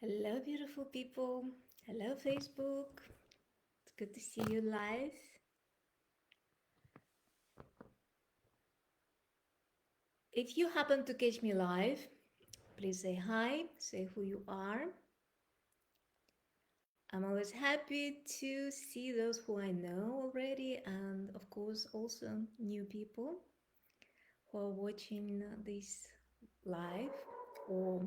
Hello, beautiful people. Hello, Facebook. It's good to see you live. If you happen to catch me live, please say hi, say who you are. I'm always happy to see those who I know already, and of course, also new people who are watching this live or,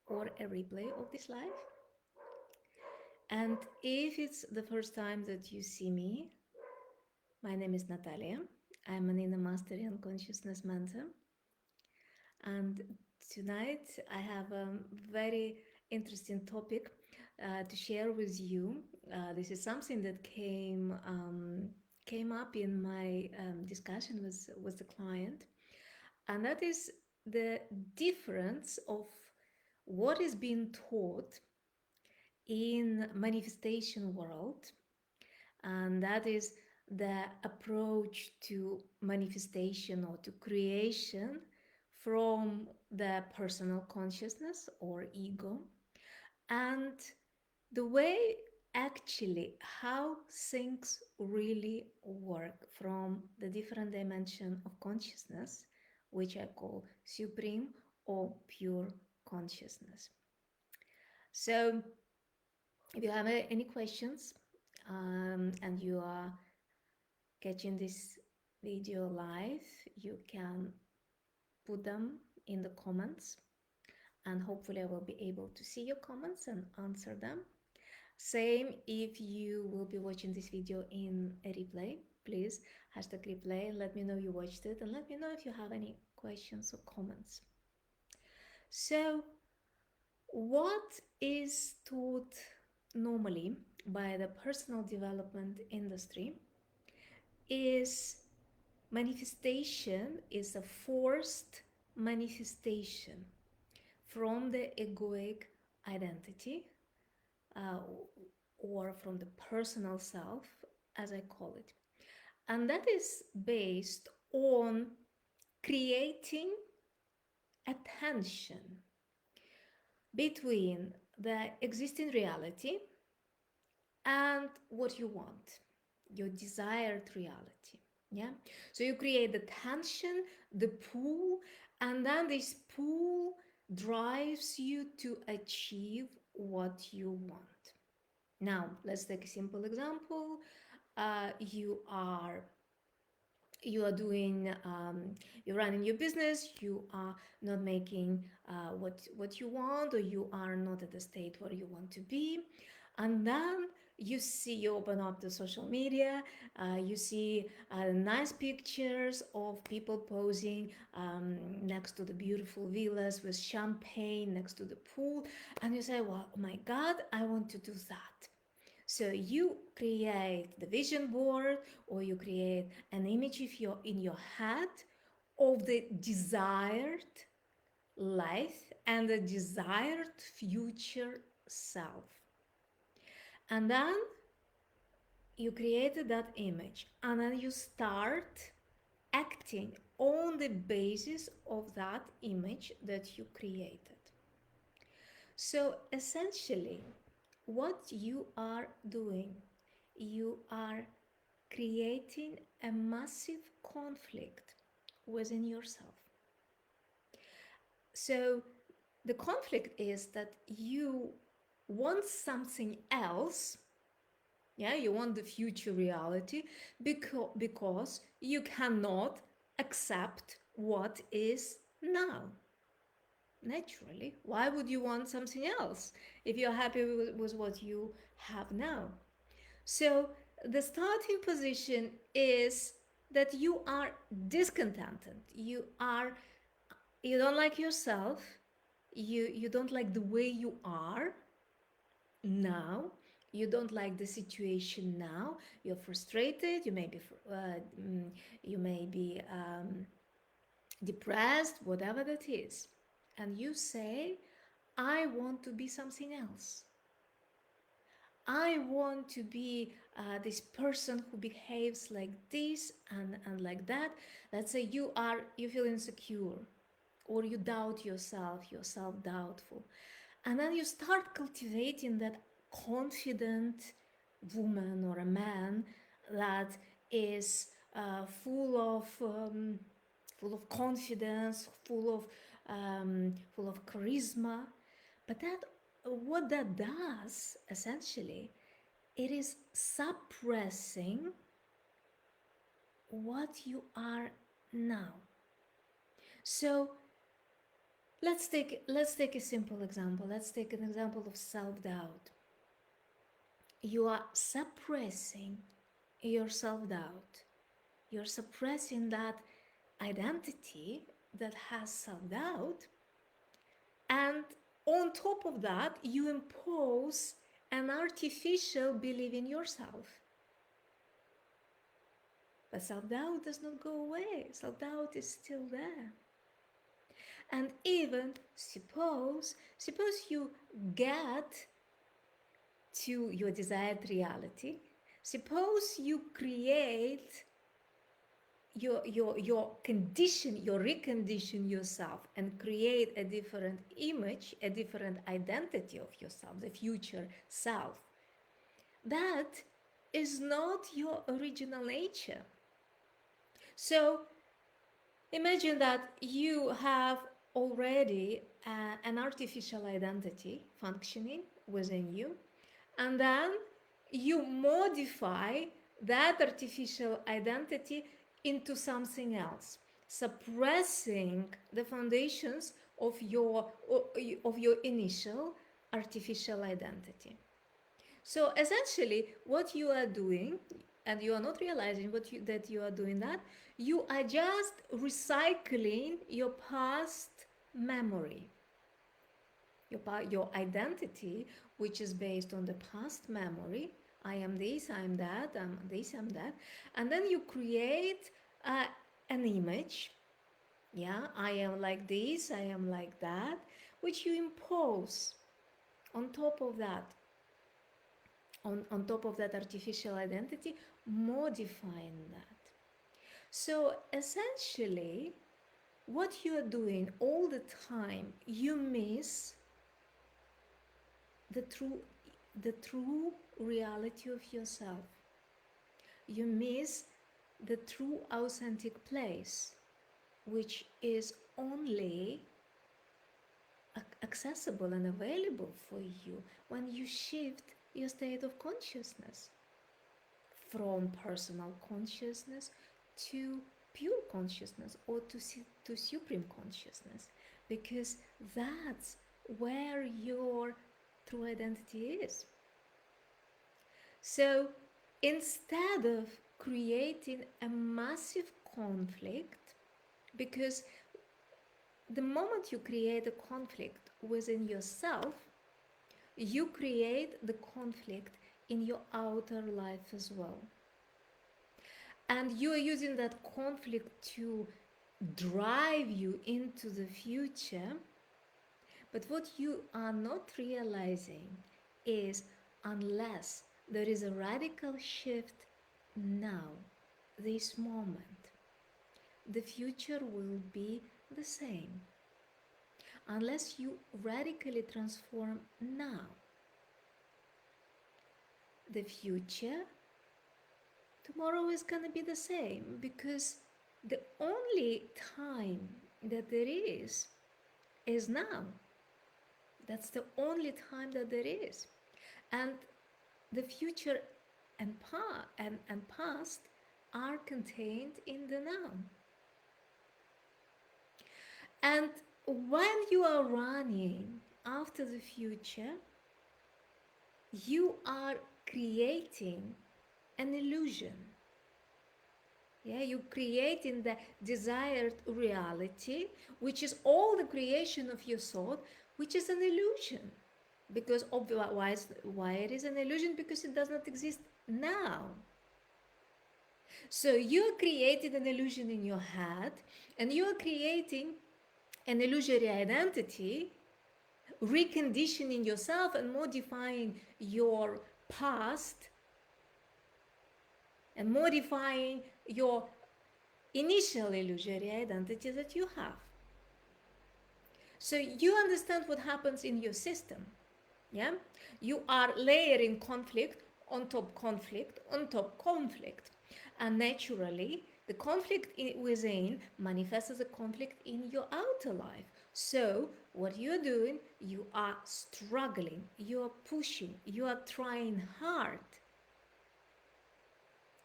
or a replay of this live. And if it's the first time that you see me, my name is Natalia. I'm an inner mastery and consciousness mentor. And tonight I have a very interesting topic to share with you. This is something that came up in my discussion with the client, and that is the difference of what is being taught in manifestation world, and that is the approach to manifestation or to creation from the personal consciousness or ego, and the way actually how things really work from the different dimension of consciousness, which I call supreme or pure consciousness. So if you have any questions, and you are catching this video live, you can put them in the comments, and hopefully I will be able to see your comments and answer them. Same if you will be watching this video in a replay, please hashtag replay, let me know you watched it, and let me know if you have any questions or comments. So what is taught normally by the personal development industry is manifestation is a forced manifestation from the egoic identity, uh, or from the personal self, as I call it. And that is based on creating a tension between the existing reality and what you want, your desired reality. Yeah. So you create the tension, the pull, and then this pull drives you to achieve what you want. Now, let's take a simple example. You are doing, you're running your business, you are not making what you want, or you are not at the state where you want to be, and then you open up the social media, you see nice pictures of people posing next to the beautiful villas with champagne next to the pool, and you say, well, oh my god, I want to do that. So you create the vision board, or you create an image in your head of the desired life and the desired future self. And then you created that image, and then you start acting on the basis of that image that you created. So essentially, what you are doing, you are creating a massive conflict within yourself. So the conflict is that you want something else. Yeah, you want the future reality because you cannot accept what is now. Naturally, why would you want something else if you're happy with what you have now? So the starting position is that you are discontented. You don't like yourself. You don't like the way you are now. You don't like the situation now. You're frustrated. You may be depressed, whatever that is, and you say, I want to be something else. I want to be this person who behaves like this and like that. Let's say you feel insecure, or you doubt yourself, you're self-doubtful. And then you start cultivating that confident woman or a man that is full of confidence, full of charisma. But that what that does essentially, it is suppressing what you are now. So let's take a simple example. Let's take an example of self-doubt. You are suppressing your self-doubt. You're suppressing that identity that has self-doubt, and on top of that you impose an artificial belief in yourself. But self-doubt does not go away. Self-doubt is still there. And even suppose you get to your desired reality. Suppose you create your condition, you recondition yourself and create a different image, a different identity of yourself, the future self. That is not your original nature. So imagine that you have already an artificial identity functioning within you, and then you modify that artificial identity into something else, suppressing the foundations of your initial artificial identity. So essentially what you are doing, and you are not realizing that you are doing that, you are just recycling your past memory, your identity, which is based on the past memory. I am this, I am that, I'm this, I'm that. And then you create an image. Yeah, I am like this, I am like that, which you impose on top of that, on top of that artificial identity, modifying that. So essentially, what you are doing all the time, you miss the true reality of yourself. You miss the true authentic place, which is only accessible and available for you when you shift your state of consciousness from personal consciousness to pure consciousness, or to supreme consciousness, because that's where your true identity is. So instead of creating a massive conflict, because the moment you create a conflict within yourself, you create the conflict in your outer life as well. And you are using that conflict to drive you into the future. But what you are not realizing is, unless there is a radical shift now, this moment, the future will be the same. Unless you radically transform now, the future tomorrow is going to be the same, because the only time that there is now. That's the only time that there is. And the future and past are contained in the now. And when you are running after the future, you are creating an illusion. Yeah, you creating the desired reality, which is all the creation of your thought, which is an illusion. Because why it is an illusion? Because it does not exist now. So you are creating an illusion in your head, and you are creating an illusory identity, reconditioning yourself and modifying your past and modifying your initial illusory identity that you have. So you understand what happens in your system. Yeah, you are layering conflict on top conflict on top conflict, and naturally the conflict within manifests as a conflict in your outer life. So what you are doing, you are struggling, you are pushing, you are trying hard.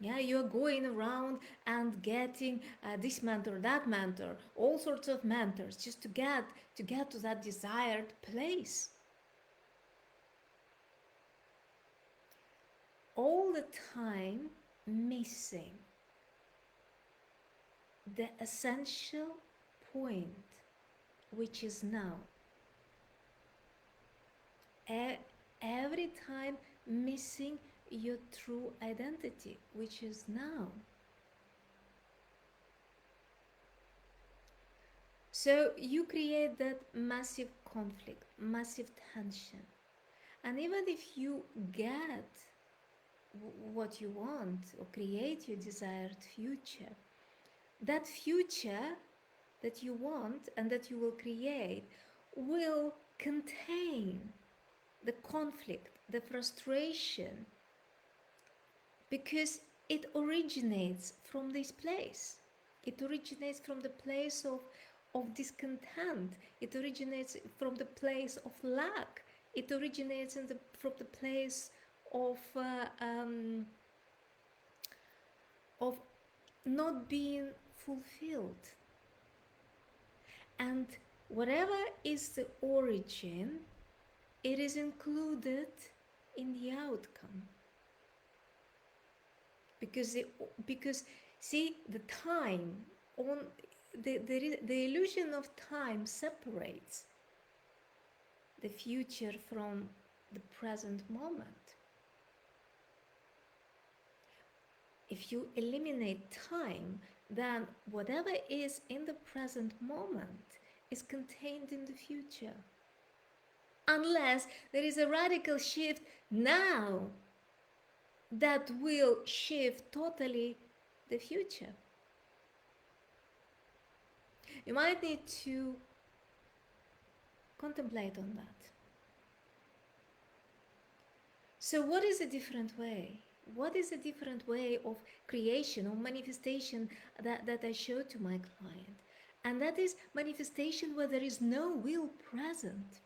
Yeah, you're going around and getting this mentor, that mentor, all sorts of mentors, just to get to that desired place. All the time missing the essential point, which is now. Every time missing your true identity, which is now. So you create that massive conflict, massive tension. And even if you get what you want or create your desired future, that future that you want and that you will create will contain the conflict, the frustration, because it originates from this place. It originates from the place of discontent. It originates from the place of lack. It originates from the place of of not being fulfilled. And whatever is the origin, it is included in the outcome. Because see, the time on the illusion of time separates the future from the present moment. If you eliminate time, then whatever is in the present moment is contained in the future. Unless there is a radical shift now that will shift totally the future. You might need to contemplate on that. So what is a different way? What is a different way of creation or manifestation that I show to my client? And that is manifestation where there is no will present.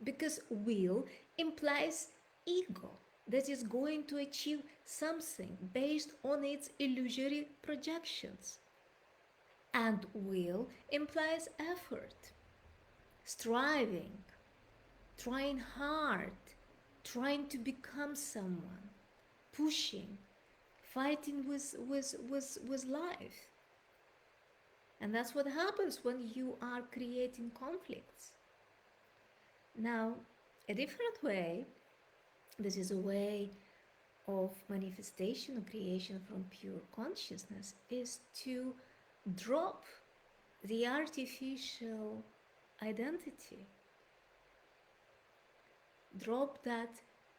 Because will implies ego that is going to achieve something based on its illusory projections. And will implies effort, striving, trying hard, trying to become someone, pushing, fighting with life. And that's what happens when you are creating conflicts. Now, a different way, this is a way of manifestation or creation from pure consciousness, is to drop the artificial identity. Drop that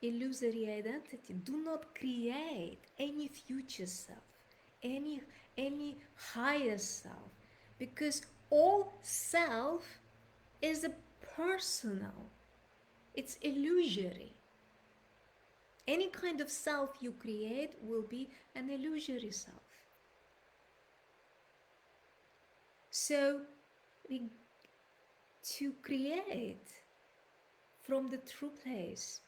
illusory identity. Do not create any future self, any higher self, because all self is a personal. It's illusory. Any kind of self you create will be an illusory self. So, to create from the true place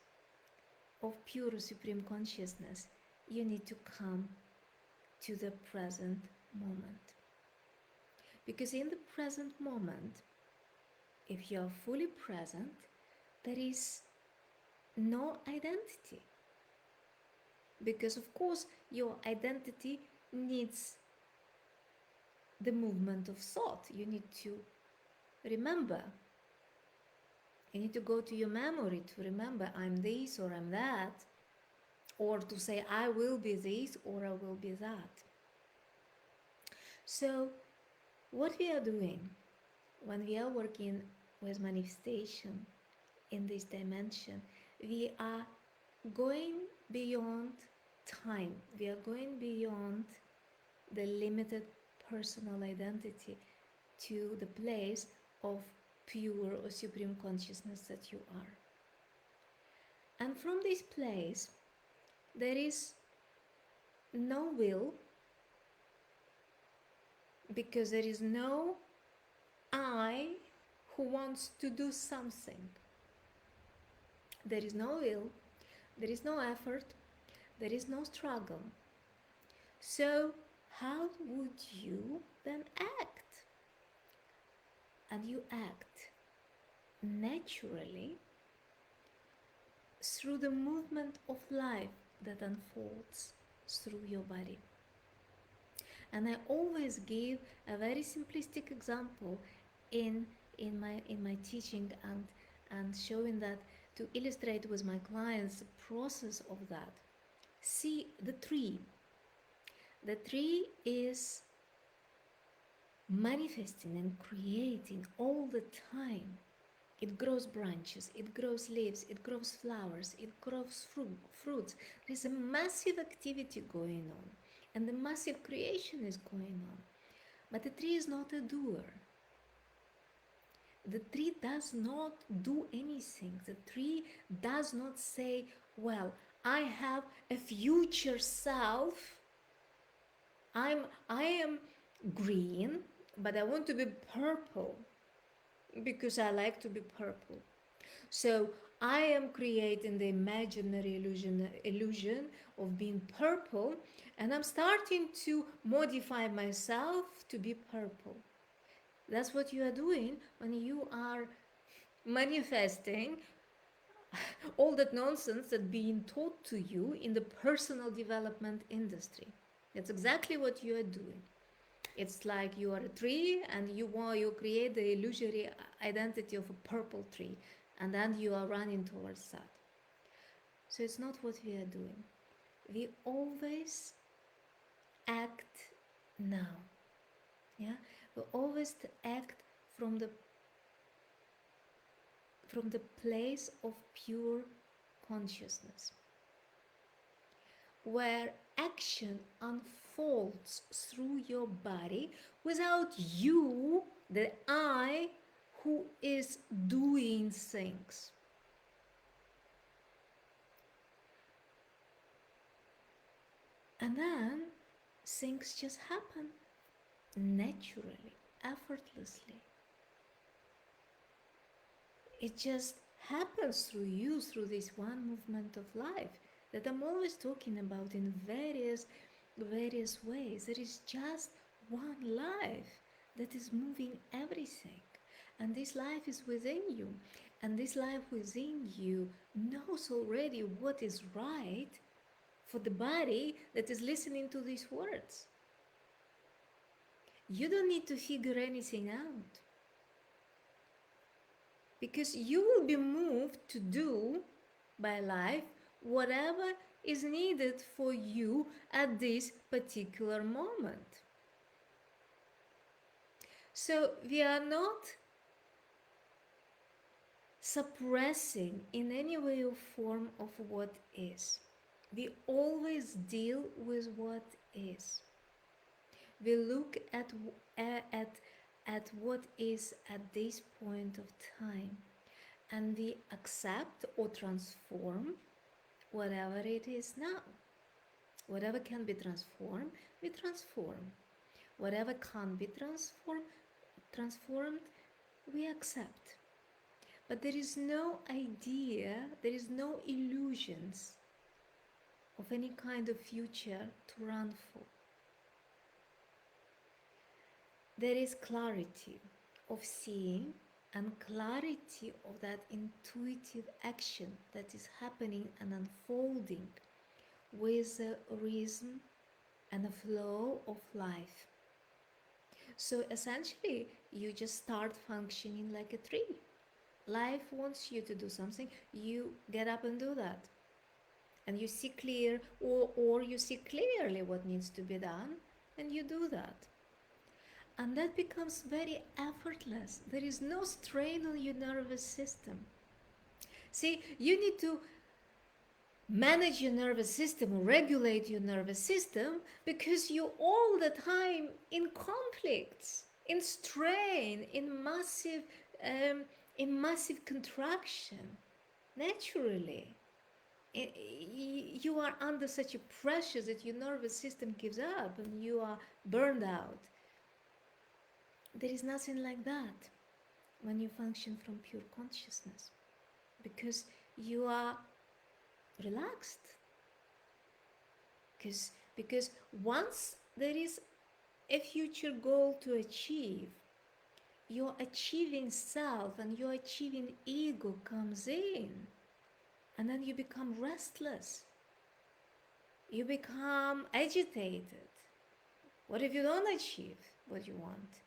of pure supreme consciousness, you need to come to the present moment. Because in the present moment, if you are fully present, there is no identity. Because of course, your identity needs the movement of thought. You need to remember. You need to go to your memory to remember I'm this or I'm that, or to say I will be this or I will be that. So what we are doing when we are working with manifestation in this dimension, we are going beyond time. We are going beyond the limited personal identity to the place of pure or supreme consciousness that you are. And from this place, there is no will, because there is no I who wants to do something. There is no will, there is no effort, there is no struggle. So, how would you then act? And you act naturally through the movement of life that unfolds through your body. And I always give a very simplistic example in my teaching, and showing that, to illustrate with my clients the process of that. See the tree. The tree is manifesting and creating all the time. It grows branches, it grows leaves, it grows flowers, it grows fruits. There's a massive activity going on, and the massive creation is going on. But the tree is not a doer. The tree does not do anything. The tree does not say, well, I have a future self. I am green, but I want to be purple because I like to be purple. So I am creating the imaginary illusion of being purple, and I'm starting to modify myself to be purple. That's what you are doing when you are manifesting all that nonsense that's being taught to you in the personal development industry. That's exactly what you are doing. It's like you are a tree, and you create the illusory identity of a purple tree, and then you are running towards that. So it's not what we are doing. We always act now. Yeah, we always act from the place of pure consciousness, where action unfolds through your body without you, the I, who is doing things. And then things just happen naturally, effortlessly. It just happens through you, through this one movement of life that I'm always talking about in various ways. There is just one life that is moving everything, and this life is within you, and this life within you knows already what is right for the body that is listening to these words. You don't need to figure anything out, because you will be moved to do by life whatever is needed for you at this particular moment. So we are not suppressing in any way or form of what is. We always deal with what is. We look at what is at this point of time, and we accept or transform whatever it is now. Whatever can be transformed, we transform. Whatever can't be transformed, we accept. But there is no idea, there is no illusions of any kind of future to run for. There is clarity of seeing and clarity of that intuitive action that is happening and unfolding with a rhythm and a flow of life. So essentially, you just start functioning like a tree. Life wants you to do something, you get up and do that. And you see clear, or you see clearly what needs to be done, and you do that. And that becomes very effortless. There is no strain on your nervous system. See, you need to manage your nervous system or regulate your nervous system because you're all the time in conflicts, in strain, in massive um, a massive contraction naturally. You are under such a pressure that your nervous system gives up and you are burned out. There is nothing like that when you function from pure consciousness because you are relaxed. Because once there is a future goal to achieve, your achieving self and your achieving ego comes in, and then you become restless, you become agitated. What if you don't achieve what you want?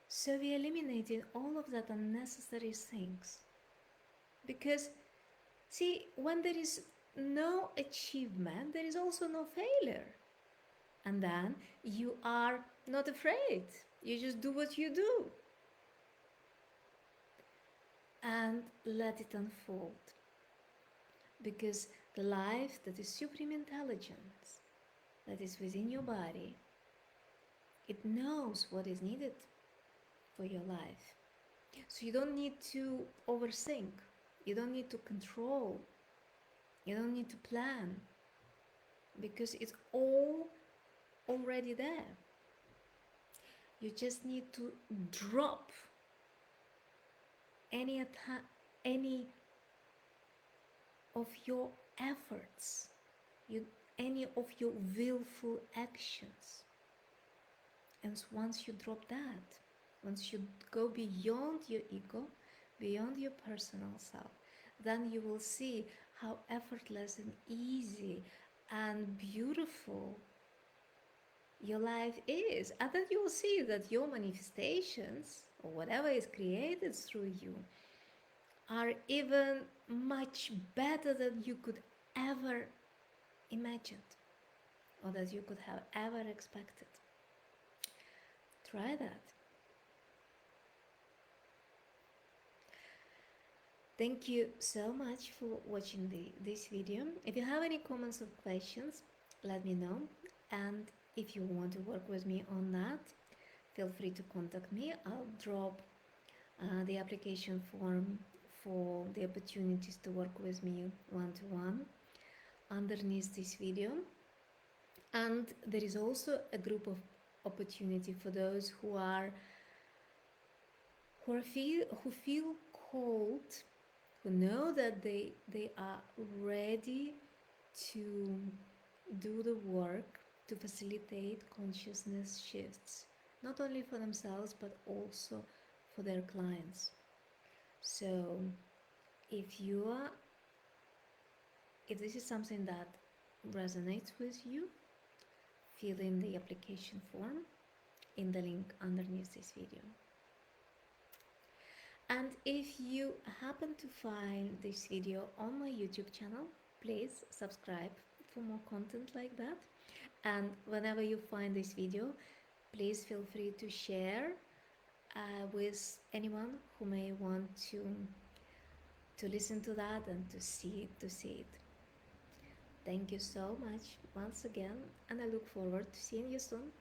So we eliminating all of that unnecessary things because, see, when there is no achievement, there is also no failure. And then you are not afraid. You just do what you do and let it unfold. Because the life that is supreme intelligence, that is within your body, it knows what is needed for your life. So you don't need to overthink. You don't need to control. You don't need to plan because it's all already there. You just need to drop any of your efforts, you, any of your willful actions. And once you drop that, once you go beyond your ego, beyond your personal self, then you will see how effortless and easy and beautiful your life is. And then you will see that your manifestations, or whatever is created through you, are even much better than you could ever imagined or that you could have ever expected. Try that. Thank you so much for watching this video. If you have any comments or questions, let me know. And if you want to work with me on that, feel free to contact me. I'll drop the application form for the opportunities to work with me one-to-one underneath this video. And there is also a group of opportunity for those who feel called, who know that they are ready to do the work to facilitate consciousness shifts, not only for themselves but also for their clients. So if this is something that resonates with you, fill in the application form in the link underneath this video. And if you happen to find this video on my YouTube channel, please subscribe for more content like that. And whenever you find this video, please feel free to share with anyone who may want to listen to that and to see it. Thank you so much once again, and I look forward to seeing you soon.